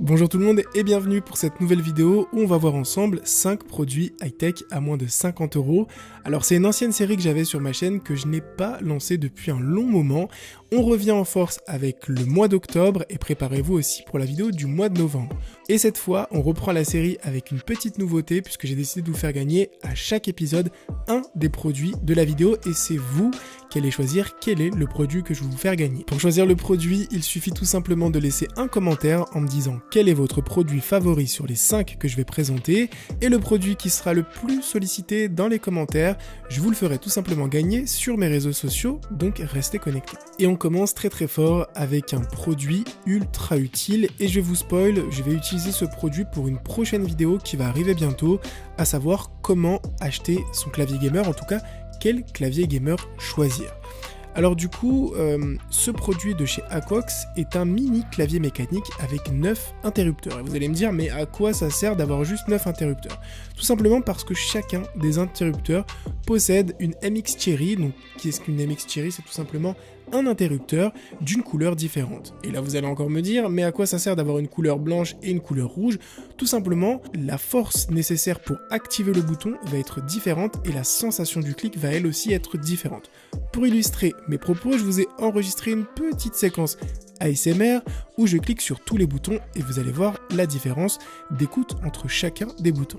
Bonjour tout le monde et bienvenue pour cette nouvelle vidéo où on va voir ensemble 5 produits high-tech à moins de 50 €. Alors c'est une ancienne série que j'avais sur ma chaîne que je n'ai pas lancée depuis un long moment. On revient en force avec le mois d'octobre et préparez-vous aussi pour la vidéo du mois de novembre. Et cette fois, on reprend la série avec une petite nouveauté puisque j'ai décidé de vous faire gagner à chaque épisode un des produits de la vidéo et c'est vous qui allez choisir quel est le produit que je vais vous faire gagner. Pour choisir le produit, il suffit tout simplement de laisser un commentaire en me disant quel est votre produit favori sur les 5 que je vais présenter et le produit qui sera le plus sollicité dans les commentaires, je vous le ferai tout simplement gagner sur mes réseaux sociaux, donc restez connectés. Et on commence très fort avec un produit ultra utile et je vais vous spoil, je vais utiliser ce produit pour une prochaine vidéo qui va arriver bientôt, à savoir comment acheter son clavier gamer, en tout cas quel clavier gamer choisir. Alors du coup, ce produit de chez Aquox est un mini clavier mécanique avec 9 interrupteurs. Et vous allez me dire, mais à quoi ça sert d'avoir juste 9 interrupteurs? Tout simplement parce que chacun des interrupteurs possède une MX Cherry. Donc qu'est-ce qu'une MX Cherry? C'est tout simplement un interrupteur d'une couleur différente. Et là vous allez encore me dire, mais à quoi ça sert d'avoir une couleur blanche et une couleur rouge? Tout simplement, la force nécessaire pour activer le bouton va être différente et la sensation du clic va elle aussi être différente. Pour illustrer mes propos, je vous ai enregistré une petite séquence ASMR où je clique sur tous les boutons et vous allez voir la différence d'écoute entre chacun des boutons.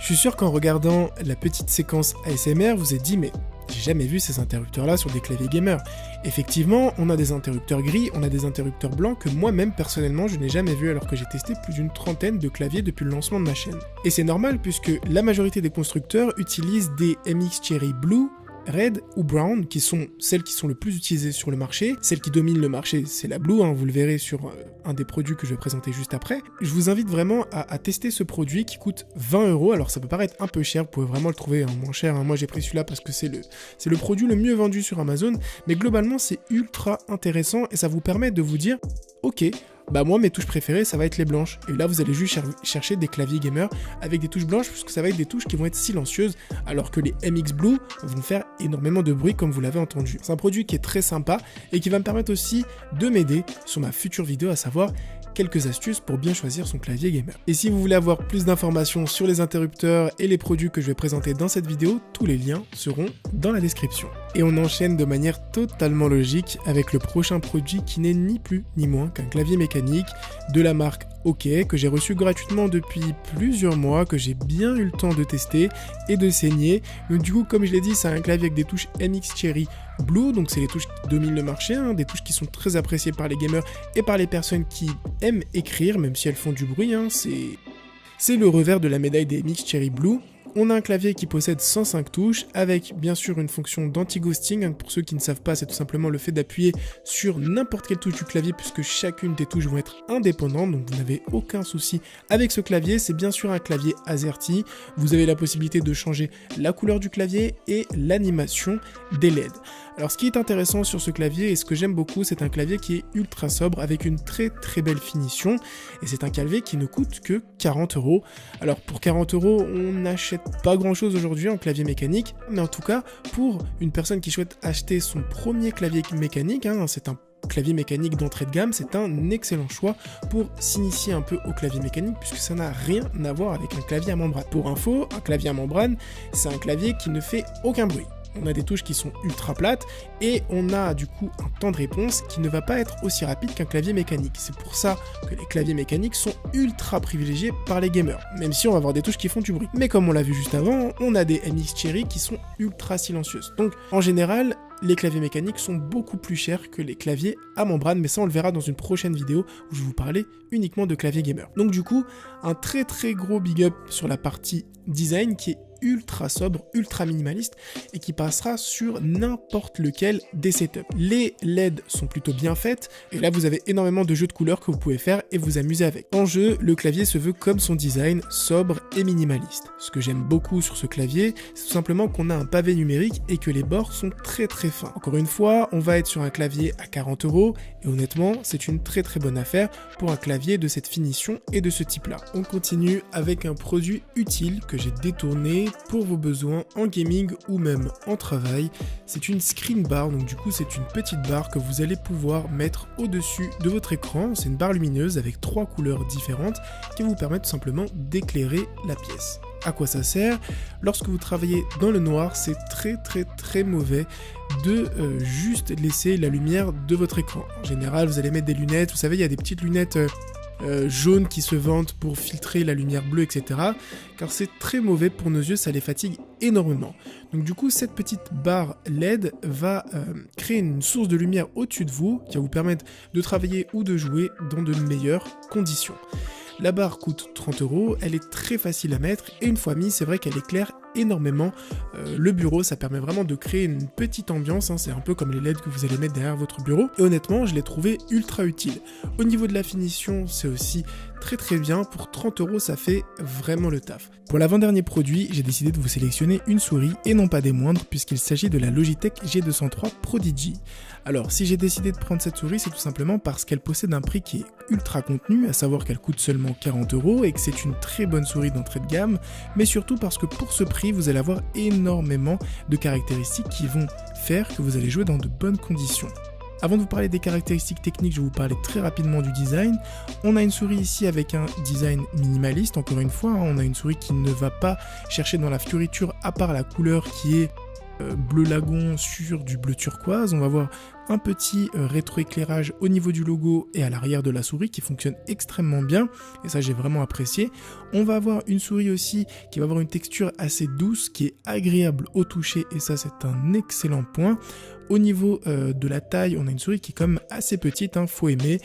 Je suis sûr qu'en regardant la petite séquence ASMR, vous êtes dit mais j'ai jamais vu ces interrupteurs là sur des claviers gamers. Effectivement, on a des interrupteurs gris, on a des interrupteurs blancs que moi-même personnellement je n'ai jamais vu alors que j'ai testé plus d'une trentaine de claviers depuis le lancement de ma chaîne. Et c'est normal puisque la majorité des constructeurs utilisent des MX Cherry Blue, Red ou Brown, qui sont celles qui sont le plus utilisées sur le marché. Celle qui domine le marché, c'est la Blue, vous le verrez sur un des produits que je vais présenter juste après. Je vous invite vraiment à tester ce produit qui coûte 20 €. Alors ça peut paraître un peu cher, vous pouvez vraiment le trouver moins cher. Moi j'ai pris celui-là parce que c'est le produit le mieux vendu sur Amazon, mais globalement c'est ultra intéressant et ça vous permet de vous dire, ok, bah moi mes touches préférées ça va être les blanches et là vous allez juste chercher des claviers gamers avec des touches blanches puisque ça va être des touches qui vont être silencieuses alors que les MX Blue vont faire énormément de bruit comme vous l'avez entendu. C'est un produit qui est très sympa et qui va me permettre aussi de m'aider sur ma future vidéo, à savoir quelques astuces pour bien choisir son clavier gamer. Et si vous voulez avoir plus d'informations sur les interrupteurs et les produits que je vais présenter dans cette vidéo, tous les liens seront dans la description. Et on enchaîne de manière totalement logique avec le prochain produit qui n'est ni plus ni moins qu'un clavier mécanique de la marque OK que j'ai reçu gratuitement depuis plusieurs mois, que j'ai bien eu le temps de tester et de saigner. Donc du coup, comme je l'ai dit, c'est un clavier avec des touches MX Cherry Blue, donc c'est les touches qui dominent le marché, des touches qui sont très appréciées par les gamers et par les personnes qui aiment écrire, même si elles font du bruit, c'est le revers de la médaille des MX Cherry Blue. On a un clavier qui possède 105 touches avec bien sûr une fonction d'anti-ghosting. Pour ceux qui ne savent pas, c'est tout simplement le fait d'appuyer sur n'importe quelle touche du clavier puisque chacune des touches vont être indépendantes, donc vous n'avez aucun souci avec ce clavier. C'est bien sûr un clavier AZERTY. Vous avez la possibilité de changer la couleur du clavier et l'animation des LED. Alors ce qui est intéressant sur ce clavier et ce que j'aime beaucoup, c'est un clavier qui est ultra sobre avec une très belle finition et c'est un clavier qui ne coûte que 40 €. Alors pour 40 €, on n'achète pas grand chose aujourd'hui en clavier mécanique, mais en tout cas pour une personne qui souhaite acheter son premier clavier mécanique, c'est un clavier mécanique d'entrée de gamme, c'est un excellent choix pour s'initier un peu au clavier mécanique puisque ça n'a rien à voir avec un clavier à membrane. Pour info, un clavier à membrane, c'est un clavier qui ne fait aucun bruit. On a des touches qui sont ultra plates et on a du coup un temps de réponse qui ne va pas être aussi rapide qu'un clavier mécanique. C'est pour ça que les claviers mécaniques sont ultra privilégiés par les gamers, même si on va avoir des touches qui font du bruit. Mais comme on l'a vu juste avant, on a des MX Cherry qui sont ultra silencieuses. Donc en général, les claviers mécaniques sont beaucoup plus chers que les claviers à membrane, mais ça on le verra dans une prochaine vidéo où je vais vous parler uniquement de clavier gamer. Donc du coup, un très gros big up sur la partie design qui est ultra sobre, ultra minimaliste et qui passera sur n'importe lequel des setups. Les LED sont plutôt bien faites et là vous avez énormément de jeux de couleurs que vous pouvez faire et vous amuser avec. En jeu, le clavier se veut comme son design, sobre et minimaliste. Ce que j'aime beaucoup sur ce clavier, c'est tout simplement qu'on a un pavé numérique et que les bords sont très très fins. Encore une fois, on va être sur un clavier à 40 € et honnêtement, c'est une très très bonne affaire pour un clavier de cette finition et de ce type-là. On continue avec un produit utile que j'ai détourné pour vos besoins en gaming ou même en travail. C'est une screen bar, donc du coup c'est une petite barre que vous allez pouvoir mettre au-dessus de votre écran. C'est une barre lumineuse avec 3 couleurs différentes qui vous permettent tout simplement d'éclairer la pièce. À quoi ça sert? Lorsque vous travaillez dans le noir, c'est très mauvais de juste laisser la lumière de votre écran. En général, vous allez mettre des lunettes, vous savez, il y a des petites lunettes jaunes qui se vendent pour filtrer la lumière bleue, etc. Car c'est très mauvais pour nos yeux, ça les fatigue énormément. Donc du coup, cette petite barre LED va créer une source de lumière au-dessus de vous qui va vous permettre de travailler ou de jouer dans de meilleures conditions. La barre coûte 30 €, elle est très facile à mettre et une fois mise, c'est vrai qu'elle éclaire énormément le bureau. Ça permet vraiment de créer une petite ambiance, hein. C'est un peu comme les LED que vous allez mettre derrière votre bureau et honnêtement, je l'ai trouvé ultra utile. Au niveau de la finition, c'est aussi très bien. Pour 30 €, ça fait vraiment le taf. Pour l'avant-dernier produit, j'ai décidé de vous sélectionner une souris et non pas des moindres puisqu'il s'agit de la Logitech G203 Prodigy. Alors, si j'ai décidé de prendre cette souris, c'est tout simplement parce qu'elle possède un prix qui est ultra contenu, à savoir qu'elle coûte seulement 40 € et que c'est une très bonne souris d'entrée de gamme, mais surtout parce que pour ce prix, vous allez avoir énormément de caractéristiques qui vont faire que vous allez jouer dans de bonnes conditions. Avant de vous parler des caractéristiques techniques, je vais vous parler très rapidement du design. On a une souris ici avec un design minimaliste, encore une fois, hein, on a une souris qui ne va pas chercher dans la fioriture à part la couleur qui est bleu lagon sur du bleu turquoise. On va voir un petit rétroéclairage au niveau du logo et à l'arrière de la souris qui fonctionne extrêmement bien et ça j'ai vraiment apprécié. On va avoir une souris aussi qui va avoir une texture assez douce qui est agréable au toucher et ça c'est un excellent point. Au niveau de la taille, on a une souris qui est quand même assez petite, hein, faut aimer.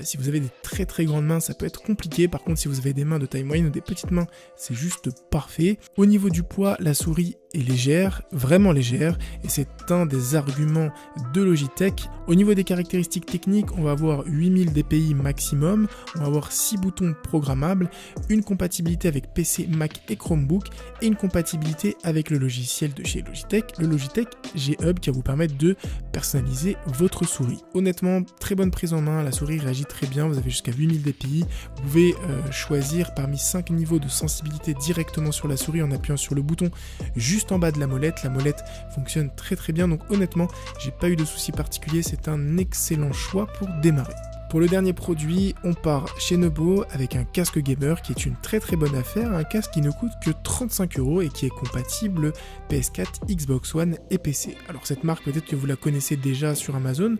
Si vous avez des très grandes mains, ça peut être compliqué. Par contre, si vous avez des mains de taille moyenne ou des petites mains, c'est juste parfait. Au niveau du poids, la souris est légère, vraiment légère, et c'est un des arguments de Logitech. Au niveau des caractéristiques techniques, on va avoir 8000 dpi maximum, on va avoir 6 boutons programmables, une compatibilité avec PC, Mac et Chromebook, et une compatibilité avec le logiciel de chez Logitech, le Logitech G-Hub, qui va vous permettre de personnaliser votre souris. Honnêtement, très bonne prise en main, la souris réagit très bien, vous avez jusqu'à 8000 dpi, vous pouvez choisir parmi 5 niveaux de sensibilité directement sur la souris en appuyant sur le bouton juste en bas de la molette fonctionne très bien, donc honnêtement, j'ai pas eu de soucis particuliers, c'est un excellent choix pour démarrer. Pour le dernier produit, on part chez Nebo avec un casque gamer qui est une très bonne affaire, un casque qui ne coûte que 35 € et qui est compatible PS4, Xbox One et PC. Alors cette marque, peut-être que vous la connaissez déjà sur Amazon.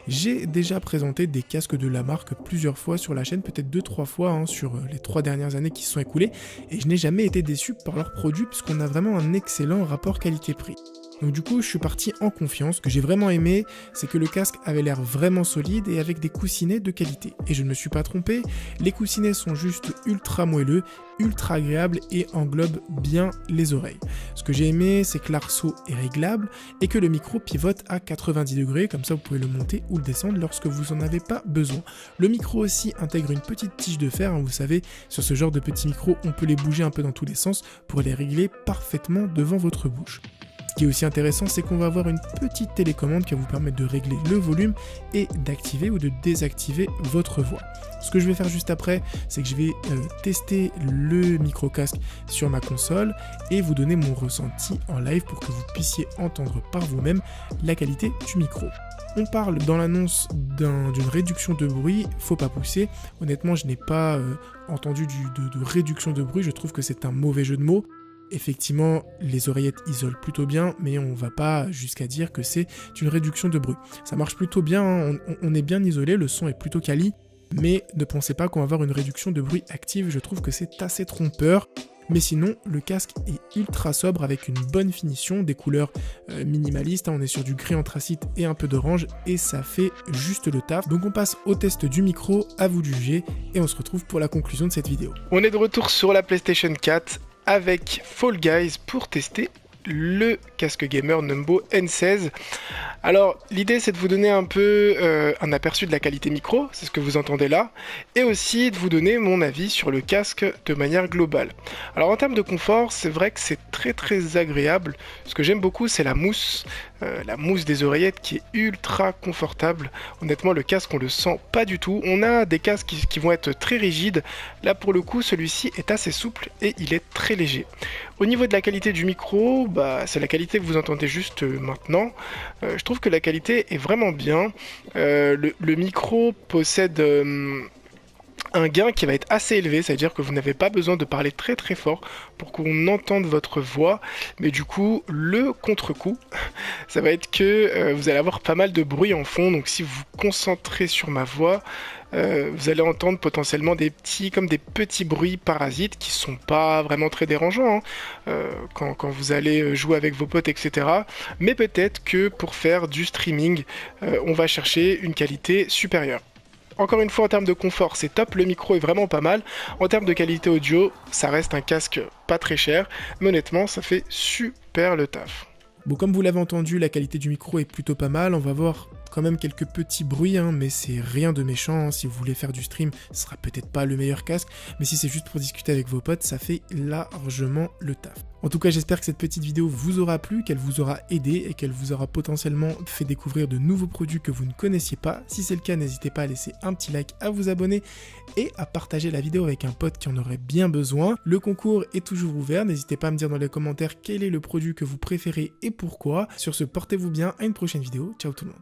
J'ai déjà présenté des casques de la marque plusieurs fois sur la chaîne, peut-être 2-3 fois hein, sur les 3 dernières années qui se sont écoulées, et je n'ai jamais été déçu par leurs produits puisqu'on a vraiment un excellent rapport qualité-prix. Donc du coup, je suis parti en confiance. Ce que j'ai vraiment aimé, c'est que le casque avait l'air vraiment solide et avec des coussinets de qualité. Et je ne me suis pas trompé, les coussinets sont juste ultra moelleux, ultra agréables et englobent bien les oreilles. Ce que j'ai aimé, c'est que l'arceau est réglable et que le micro pivote à 90 degrés, comme ça vous pouvez le monter ou le descendre lorsque vous en avez pas besoin. Le micro aussi intègre une petite tige de fer, hein, vous savez, sur ce genre de petits micros, on peut les bouger un peu dans tous les sens pour les régler parfaitement devant votre bouche. Ce qui est aussi intéressant, c'est qu'on va avoir une petite télécommande qui va vous permettre de régler le volume et d'activer ou de désactiver votre voix. Ce que je vais faire juste après, c'est que je vais tester le micro-casque sur ma console et vous donner mon ressenti en live pour que vous puissiez entendre par vous-même la qualité du micro. On parle dans l'annonce d'une réduction de bruit, faut pas pousser. Honnêtement, je n'ai pas entendu de réduction de bruit, je trouve que c'est un mauvais jeu de mots. Effectivement, les oreillettes isolent plutôt bien, mais on va pas jusqu'à dire que c'est une réduction de bruit. Ça marche plutôt bien, hein, on est bien isolé, le son est plutôt quali, mais ne pensez pas qu'on va avoir une réduction de bruit active, je trouve que c'est assez trompeur. Mais sinon, le casque est ultra sobre avec une bonne finition, des couleurs minimalistes, hein, on est sur du gris anthracite et un peu d'orange, et ça fait juste le taf. Donc on passe au test du micro, à vous de juger, et on se retrouve pour la conclusion de cette vidéo. On est de retour sur la PlayStation 4, avec Fall Guys pour tester le casque gamer Numbo N16. Alors l'idée c'est de vous donner un peu un aperçu de la qualité micro, c'est ce que vous entendez là, et aussi de vous donner mon avis sur le casque de manière globale. Alors en termes de confort, c'est vrai que c'est très agréable. Ce que j'aime beaucoup c'est la mousse des oreillettes qui est ultra confortable. Honnêtement le casque on le sent pas du tout. On a des casques qui vont être très rigides, là pour le coup celui-ci est assez souple et il est très léger. Au niveau de la qualité du micro, c'est la qualité que vous entendez juste maintenant. Je trouve que la qualité est vraiment bien. Le micro possède un gain qui va être assez élevé, c'est-à-dire que vous n'avez pas besoin de parler très fort pour qu'on entende votre voix, mais du coup le contre-coup ça va être que vous allez avoir pas mal de bruit en fond, donc si vous vous concentrez sur ma voix, vous allez entendre potentiellement des petits bruits parasites qui sont pas vraiment très dérangeants quand vous allez jouer avec vos potes, etc. Mais peut-être que pour faire du streaming, on va chercher une qualité supérieure. Encore une fois, en termes de confort, c'est top, le micro est vraiment pas mal. En termes de qualité audio, ça reste un casque pas très cher, mais honnêtement, ça fait super le taf. Bon, comme vous l'avez entendu, la qualité du micro est plutôt pas mal. On va voir quand même quelques petits bruits, mais c'est rien de méchant. Si vous voulez faire du stream, ce sera peut-être pas le meilleur casque, mais si c'est juste pour discuter avec vos potes, ça fait largement le taf. En tout cas, j'espère que cette petite vidéo vous aura plu, qu'elle vous aura aidé et qu'elle vous aura potentiellement fait découvrir de nouveaux produits que vous ne connaissiez pas. Si c'est le cas, n'hésitez pas à laisser un petit like, à vous abonner et à partager la vidéo avec un pote qui en aurait bien besoin. Le concours est toujours ouvert, n'hésitez pas à me dire dans les commentaires quel est le produit que vous préférez et pourquoi. Sur ce, portez-vous bien, à une prochaine vidéo. Ciao tout le monde.